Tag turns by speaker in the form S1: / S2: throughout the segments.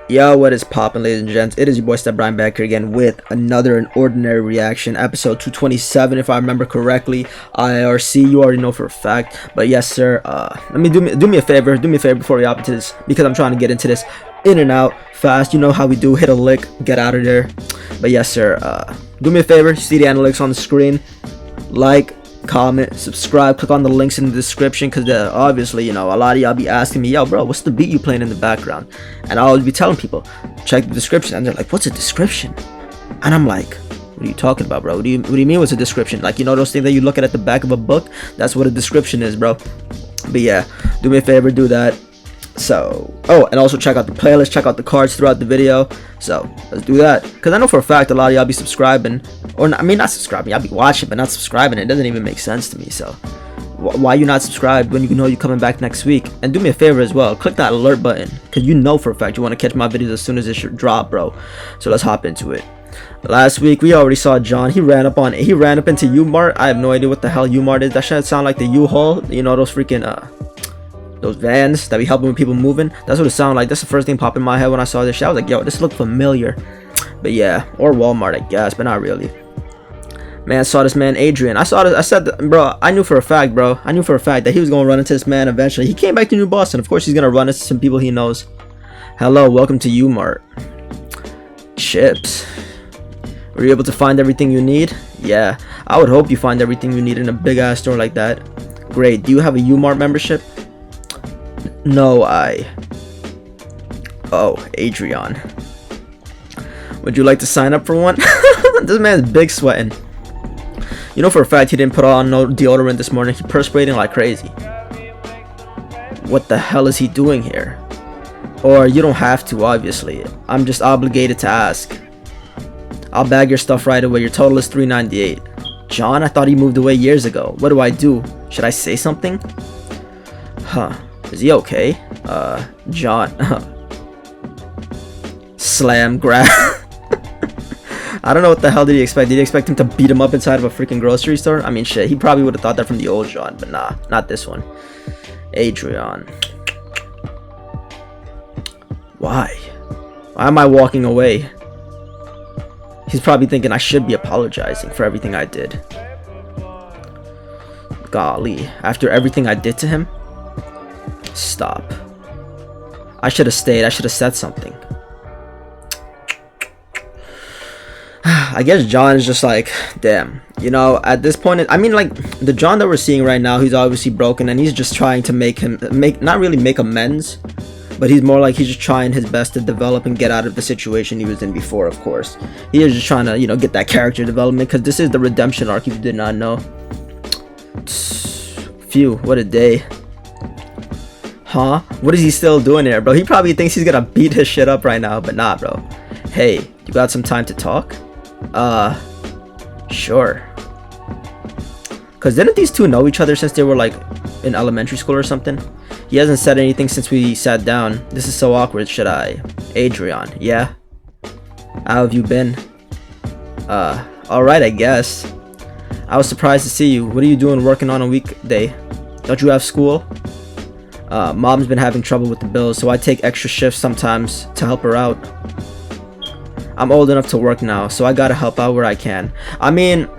S1: Yo, what is poppin', ladies and gents? It is your boy Stef Bryant back here again with another An Ordinary reaction, episode 227, if I remember correctly. IRC, you already know for a fact. But yes, sir. Let me do me a favor before we hop into this, because I'm trying to get into this in and out fast. You know how we do. Hit a lick, get out of there. But yes, sir. Do me a favor. See the analytics on the screen. Like, comment, subscribe, click on the links in the description, because obviously, you know, a lot of y'all be asking me, yo bro, what's the beat you playing in the background? And I always be telling people, check the description, and they're like, what's a description? And I'm like, what are you talking about, bro? What do you mean what's a description? Like, you know those things that you look at the back of a book? That's what a description is, bro. But yeah, do me a favor, do that. So, oh, and also check out the playlist, check out the cards throughout the video. So let's do that, because I know for a fact a lot of y'all be subscribing, or not, I mean not subscribing, y'all be watching but not subscribing. It doesn't even make sense to me. So why you not subscribed when you know you're coming back next week? And do me a favor as well, click that alert button, because you know for a fact you want to catch my videos as soon as it should drop, bro. So let's hop into it. Last week we already saw John. He ran up into U-Mart. I have no idea what the hell U-Mart is. That should sound like the U-Haul, you know, those freaking those vans that be helping with people moving. That's what it sounded like. That's the first thing popped in my head when I saw this shit. I was like, yo, this looked familiar. But yeah, or Walmart, I guess, but not really. Man, I saw this man Adrian. I said, bro, I knew for a fact that he was gonna run into this man eventually. He came back to New Boston. Of course he's gonna run into some people he knows. Hello, welcome to U-Mart. Chips. Were you able to find everything you need? Yeah, I would hope you find everything you need in a big ass store like that. Great. Do you have a U-Mart membership? No, Oh, Adrian. Would you like to sign up for one? This man's big sweating. You know for a fact he didn't put on no deodorant this morning. He perspirating like crazy. What the hell is he doing here? Or you don't have to, obviously. I'm just obligated to ask. I'll bag your stuff right away. Your total is $398. John, I thought he moved away years ago. What do I do? Should I say something? Huh. Is he okay? John. Slam grab. I don't know what the hell did he expect. Did he expect him to beat him up inside of a freaking grocery store? I mean, shit, he probably would have thought that from the old John, but nah, not this one. Adrian. Why? Why am I walking away? He's probably thinking I should be apologizing for everything I did. Golly, after everything I did to him? Stop. I should have stayed. I should have said something. I guess John is just like, damn, you know, at this point, I mean, like, the John that we're seeing right now, he's obviously broken, and he's just trying to not really make amends, but he's more like he's just trying his best to develop and get out of the situation he was in before. Of course, he is just trying to, you know, get that character development, because this is the redemption arc, if you did not know. Phew, what a day. Huh? What is he still doing here, bro? He probably thinks he's gonna beat his shit up right now, but nah, bro. Hey, you got some time to talk? Sure. Cause didn't these two know each other since they were like in elementary school or something? He hasn't said anything since we sat down. This is so awkward. Should I? Adrian, yeah? How have you been? Alright, I guess. I was surprised to see you. What are you doing working on a weekday? Don't you have school? Mom's been having trouble with the bills, so I take extra shifts sometimes to help her out. I'm old enough to work now, so I gotta help out where I can. I mean,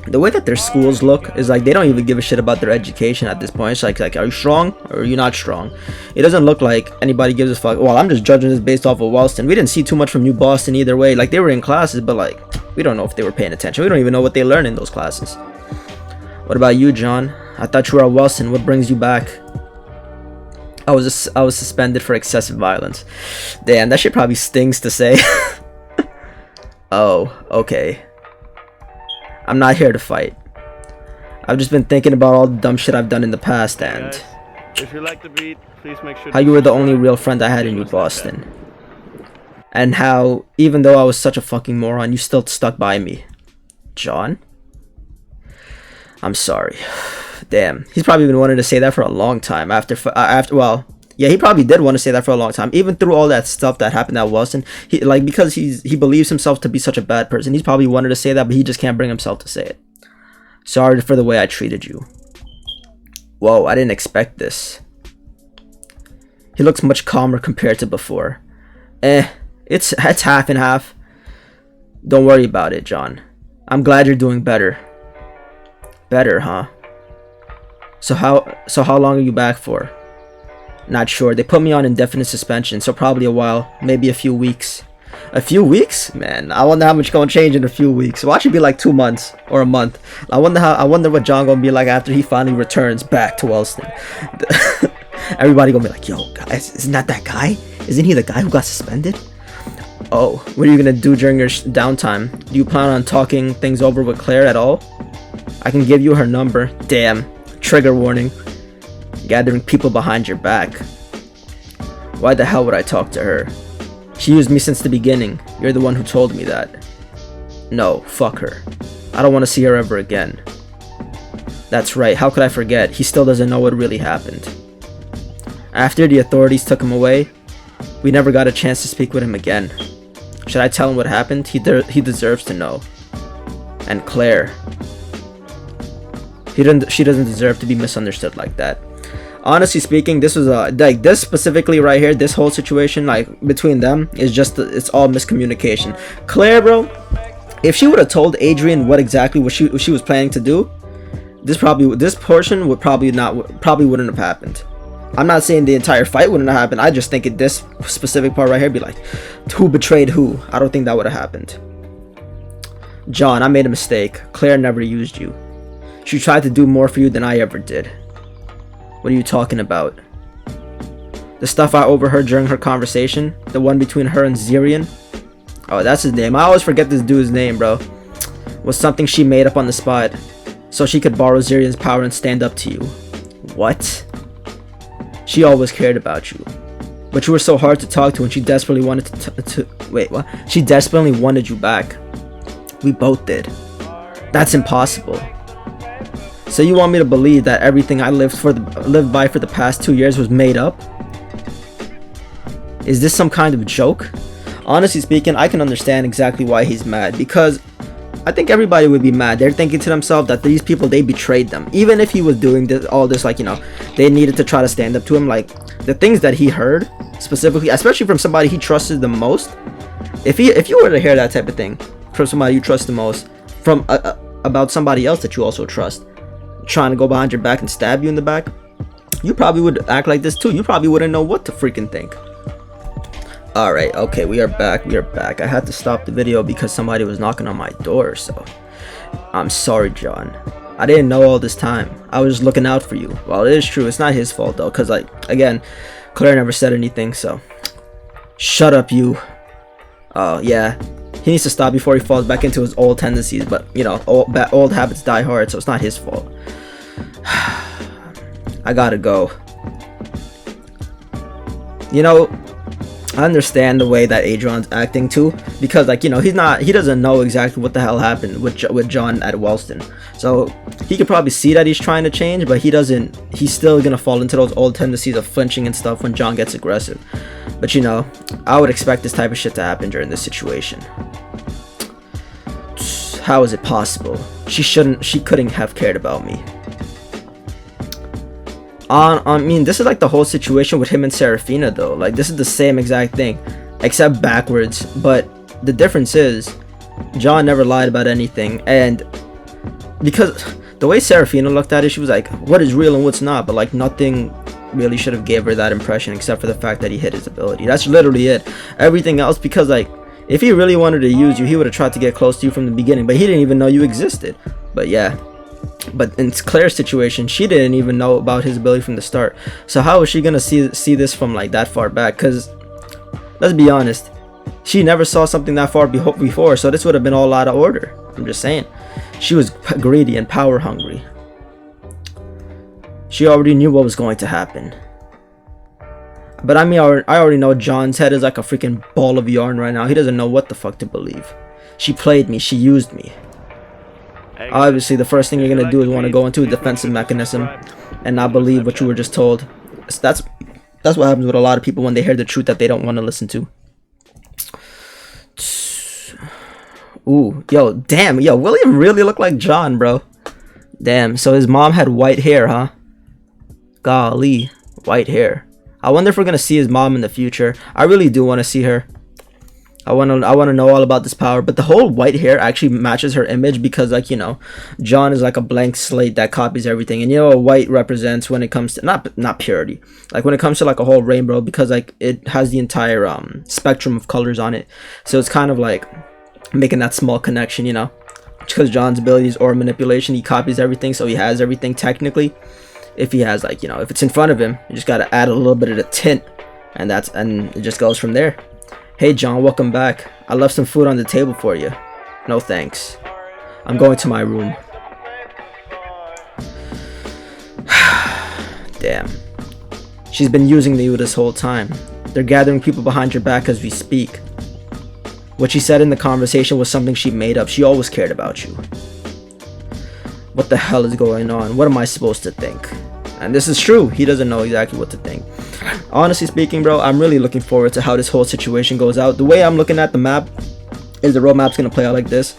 S1: the way that their schools look is like they don't even give a shit about their education at this point. It's like are you strong or are you not strong? It doesn't look like anybody gives a fuck. Well, I'm just judging this based off of Wellston. We didn't see too much from New Boston either way. Like, they were in classes, but like, we don't know if they were paying attention. We don't even know what they learn in those classes. What about you, John? I thought you were at Wellston. What brings you back? I was suspended for excessive violence. Damn, that shit probably stings to say. Oh, okay. I'm not here to fight. I've just been thinking about all the dumb shit I've done in the past, and
S2: if you like the beat, please make sure
S1: how you were the only real friend I had in New Boston. And how, even though I was such a fucking moron, you still stuck by me. John? I'm sorry. Damn, he's probably been wanting to say that for a long time. Well, yeah, he probably did want to say that for a long time. Even through all that stuff that happened at Wilson, because he believes himself to be such a bad person, he's probably wanted to say that, but he just can't bring himself to say it. Sorry for the way I treated you. Whoa, I didn't expect this. He looks much calmer compared to before. It's half and half. Don't worry about it, John. I'm glad you're doing better. Better, huh? So how long are you back for? Not sure. They put me on indefinite suspension, so probably a while, maybe a few weeks. A few weeks? Man, I wonder how much gonna change in a few weeks. Watch it be like 2 months or a month. I wonder what John gonna be like after he finally returns back to Wellston. Everybody gonna be like, yo, guys, isn't that guy? Isn't he the guy who got suspended? Oh, what are you gonna do during your downtime? Do you plan on talking things over with Claire at all? I can give you her number. Damn, trigger warning. Gathering people behind your back. Why the hell would I talk to her? She used me since the beginning. You're the one who told me that. No, fuck her. I don't want to see her ever again. That's right, how could I forget? He still doesn't know what really happened. After the authorities took him away, we never got a chance to speak with him again. Should I tell him what happened? He deserves to know. And Claire. She doesn't deserve to be misunderstood like that. Honestly speaking, this was like this specifically right here, this whole situation like between them is just it's all miscommunication. Claire, bro, if she would have told Adrian what she was planning to do, this portion wouldn't have happened. I'm not saying the entire fight wouldn't have happened. I just think this specific part right here be like, who betrayed who? I don't think that would have happened. John, I made a mistake. Claire never used you. She tried to do more for you than I ever did. What are you talking about? The stuff I overheard during her conversation, the one between her and Zirian. Oh, that's his name. I always forget this dude's name, bro. Was something she made up on the spot, so she could borrow Zirian's power and stand up to you. What? She always cared about you, but you were so hard to talk to, and she desperately wanted to wait, what? She desperately wanted you back. We both did. That's impossible. So you want me to believe that everything I lived by for the past 2 years was made up? Is this some kind of joke? Honestly speaking, I can understand exactly why he's mad, because I think everybody would be mad. They're thinking to themselves that these people, they betrayed them. Even if he was doing all this, like, you know, they needed to try to stand up to him. Like, the things that he heard, specifically, especially from somebody he trusted the most. If you were to hear that type of thing from somebody you trust the most, from about somebody else that you also trust, trying to go behind your back and stab you in the back, you probably would act like this too. You probably wouldn't know what to freaking think. Alright, okay, we are back. I had to stop the video because somebody was knocking on my door, so I'm sorry, John. I didn't know all this time. I was just looking out for you. Well, it is true, it's not his fault though, because, like, again, Claire never said anything, so shut up, you. Oh yeah, he needs to stop before he falls back into his old tendencies, but you know, old habits die hard, so it's not his fault. I gotta go. You know, I understand the way that Adrian's acting too, because, like, you know, he doesn't know exactly what the hell happened with John at Wellston, so he could probably see that he's trying to change, but he's still gonna fall into those old tendencies of flinching and stuff when John gets aggressive. But you know, I would expect this type of shit to happen during this situation. How is it possible? She couldn't have cared about me. I mean, this is like the whole situation with him and Serafina though. Like, this is the same exact thing, except backwards. But the difference is, John never lied about anything, and because the way Serafina looked at it, she was like, what is real and what's not, but like nothing really should have gave her that impression except for the fact that he hid his ability. That's literally it. Everything else, because like, if he really wanted to use you, he would have tried to get close to you from the beginning, but he didn't even know you existed. But yeah, but in Claire's situation, she didn't even know about his ability from the start, so how is she gonna see this from like that far back? Because let's be honest, she never saw something that far before, so this would have been all out of order. I'm just saying, she was greedy and power hungry. She already knew what was going to happen. But I mean, I already know John's head is like a freaking ball of yarn right now. He doesn't know what the fuck to believe. She played me, she used me. Obviously, the first thing you're gonna do is want to go into a defensive mechanism and not believe what you were just told. That's what happens with a lot of people when they hear the truth that they don't want to listen to. Ooh, yo, damn, yo, William really looked like John, bro. Damn, so his mom had white hair, huh? Golly, white hair. I wonder if we're gonna see his mom in the future. I really do want to see her. I want to know all about this power. But the whole white hair actually matches her image because, like, you know, John is like a blank slate that copies everything. And you know what white represents when it comes to not purity. Like when it comes to like a whole rainbow, because like it has the entire spectrum of colors on it. So it's kind of like making that small connection, you know. Because John's abilities or manipulation, he copies everything, so he has everything technically. If he has, like, you know, if it's in front of him, you just got to add a little bit of the tint, and it just goes from there. Hey John, welcome back. I left some food on the table for you. No thanks. I'm going to my room. Damn. She's been using you this whole time. They're gathering people behind your back as we speak. What she said in the conversation was something she made up. She always cared about you. What the hell is going on? What am I supposed to think? And this is true. He doesn't know exactly what to think. Honestly speaking, bro, I'm really looking forward to how this whole situation goes out. The way I'm looking at the map is the roadmap's going to play out like this.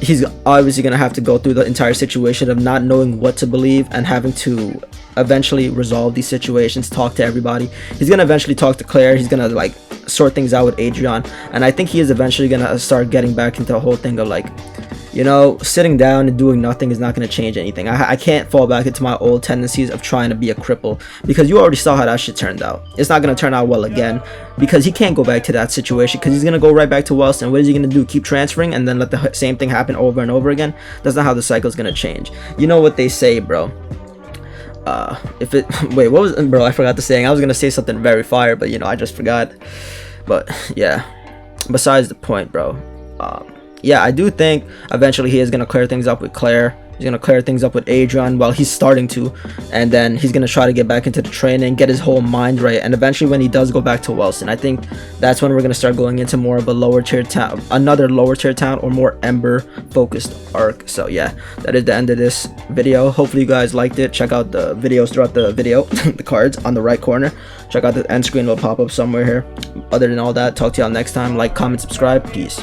S1: He's obviously going to have to go through the entire situation of not knowing what to believe and having to eventually resolve these situations, talk to everybody. He's going to eventually talk to Claire. He's going to like sort things out with Adrian. And I think he is eventually going to start getting back into the whole thing of like, you know, sitting down and doing nothing is not going to change anything. I can't fall back into my old tendencies of trying to be a cripple, because you already saw how that shit turned out. It's not going to turn out well again, because he can't go back to that situation, because he's going to go right back to Wellston. What is he going to do? Keep transferring and then let the same thing happen over and over again? That's not how the cycle is going to change. You know what they say, bro. Wait, what was, bro, I forgot the saying. I was going to say something very fire, but you know, I just forgot. But yeah, besides the point, bro. Yeah, I do think eventually he is going to clear things up with Claire. He's going to clear things up with Adrian while he's starting to. And then he's going to try to get back into the training, get his whole mind right. And eventually when he does go back to Wellston, I think that's when we're going to start going into more of a lower tier town, another lower tier town, or more Ember focused arc. So yeah, that is the end of this video. Hopefully you guys liked it. Check out the videos throughout the video, the cards on the right corner. Check out the end screen, will pop up somewhere here. Other than all that, talk to y'all next time. Like, comment, subscribe. Peace.